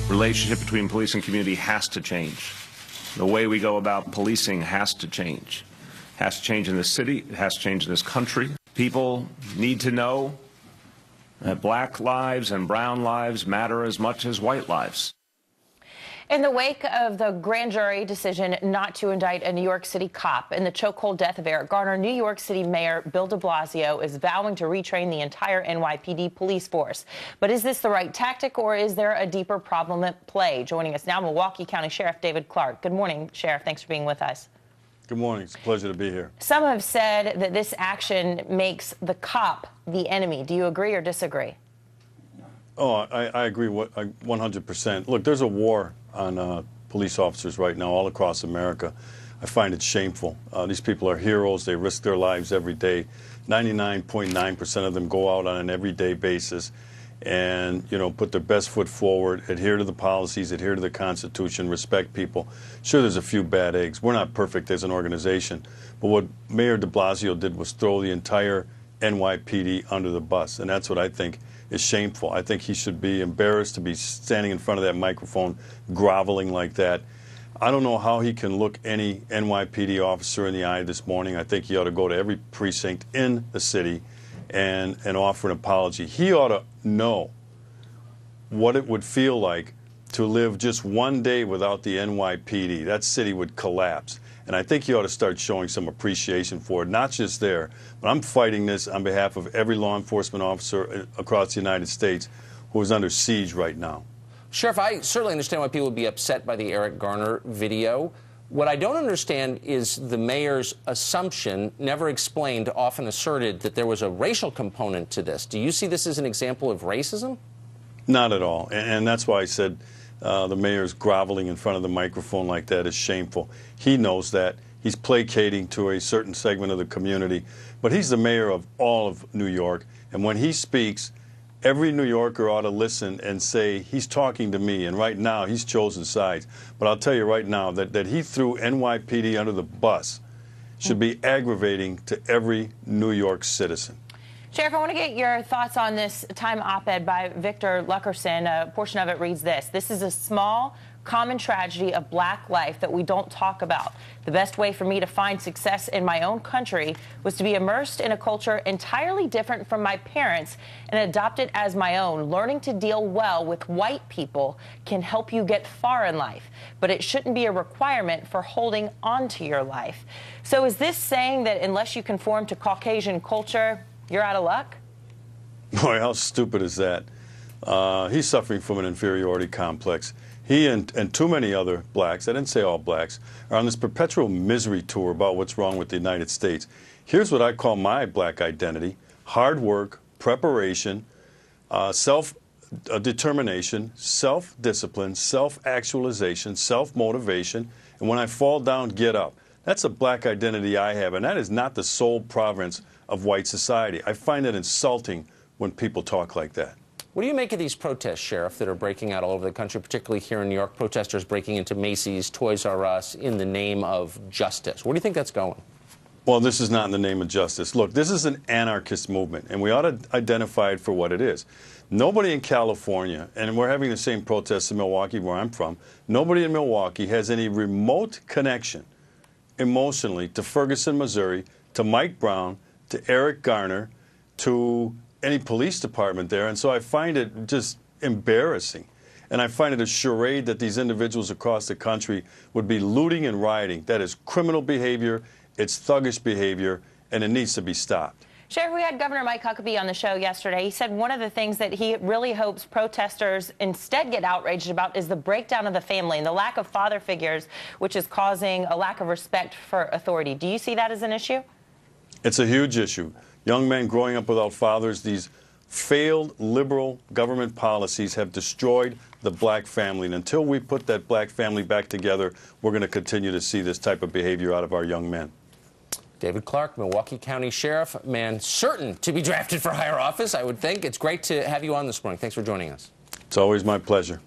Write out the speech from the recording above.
Relationship between police and community has to change. The way we go about policing has to change. It has to change in this city. It has to change in this country. People need to know that black lives and brown lives matter as much as white lives. In the wake of the grand jury decision not to indict a New York City cop in the chokehold death of Eric Garner, New York City Mayor Bill de Blasio is vowing to retrain the entire NYPD police force. But is this the right tactic, or is there a deeper problem at play? Joining us now, Milwaukee County Sheriff David Clark. Good morning, Sheriff. Thanks for being with us. Good morning. It's a pleasure to be here. Some have said that this action makes the cop the enemy. Do you agree or disagree? Oh, I agree 100%. Look, there's a war on police officers right now all across America. I find it shameful. These people are heroes. They risk their lives every day. 99.9% of them go out on an everyday basis and, put their best foot forward, adhere to the policies, adhere to the Constitution, respect people. Sure, there's a few bad eggs. We're not perfect as an organization. But what Mayor de Blasio did was throw the entire NYPD under the bus, and that's what I think is shameful. I think he should be embarrassed to be standing in front of that microphone groveling like that. I don't know how he can look any NYPD officer in the eye this morning. I think he ought to go to every precinct in the city and offer an apology. He ought to know what it would feel like to live just one day without the NYPD. That city would collapse. And I think he ought to start showing some appreciation for it, not just there, but I'm fighting this on behalf of every law enforcement officer across the United States who is under siege right now. Sheriff, I certainly understand why people would be upset by the Eric Garner video. What I don't understand is the mayor's assumption, never explained, often asserted, that there was a racial component to this. Do you see this as an example of racism? Not at all. And that's why I said the mayor's groveling in front of the microphone like that is shameful. He knows that. He's placating to a certain segment of the community. But he's the mayor of all of New York. And when he speaks, every New Yorker ought to listen and say, he's talking to me. And right now, he's chosen sides. But I'll tell you right now that he threw NYPD under the bus should be aggravating to every New York citizen. Sheriff, I want to get your thoughts on this Time op-ed by Victor Luckerson. A portion of it reads this: "This is a small, common tragedy of black life that we don't talk about. The best way for me to find success in my own country was to be immersed in a culture entirely different from my parents and adopt it as my own. Learning to deal well with white people can help you get far in life, but it shouldn't be a requirement for holding on to your life." So is this saying that unless you conform to Caucasian culture, you're out of luck? Boy, how stupid is that? He's suffering from an inferiority complex. He and too many other blacks, I didn't say all blacks, are on this perpetual misery tour about what's wrong with the United States. Here's what I call my black identity: hard work, preparation, self-determination, self-discipline, self-actualization, self-motivation, and when I fall down, get up. That's a black identity I have, and that is not the sole province of white society. I find it insulting when people talk like that. What do you make of these protests, Sheriff, that are breaking out all over the country, particularly here in New York, protesters breaking into Macy's, Toys R Us, in the name of justice? Where do you think that's going? Well, this is not in the name of justice. Look, this is an anarchist movement, and we ought to identify it for what it is. Nobody in California, and we're having the same protests in Milwaukee, where I'm from, nobody in Milwaukee has any remote connection emotionally to Ferguson, Missouri, to Mike Brown, to Eric Garner, to any police department there. And so I find it just embarrassing. And I find it a charade that these individuals across the country would be looting and rioting. That is criminal behavior, it's thuggish behavior, and it needs to be stopped. Sheriff, we had Governor Mike Huckabee on the show yesterday. He said one of the things that he really hopes protesters instead get outraged about is the breakdown of the family and the lack of father figures, which is causing a lack of respect for authority. Do you see that as an issue? It's a huge issue. Young men growing up without fathers, these failed liberal government policies have destroyed the black family. And until we put that black family back together, we're going to continue to see this type of behavior out of our young men. David Clark, Milwaukee County Sheriff, man certain to be drafted for higher office, I would think. It's great to have you on this morning. Thanks for joining us. It's always my pleasure.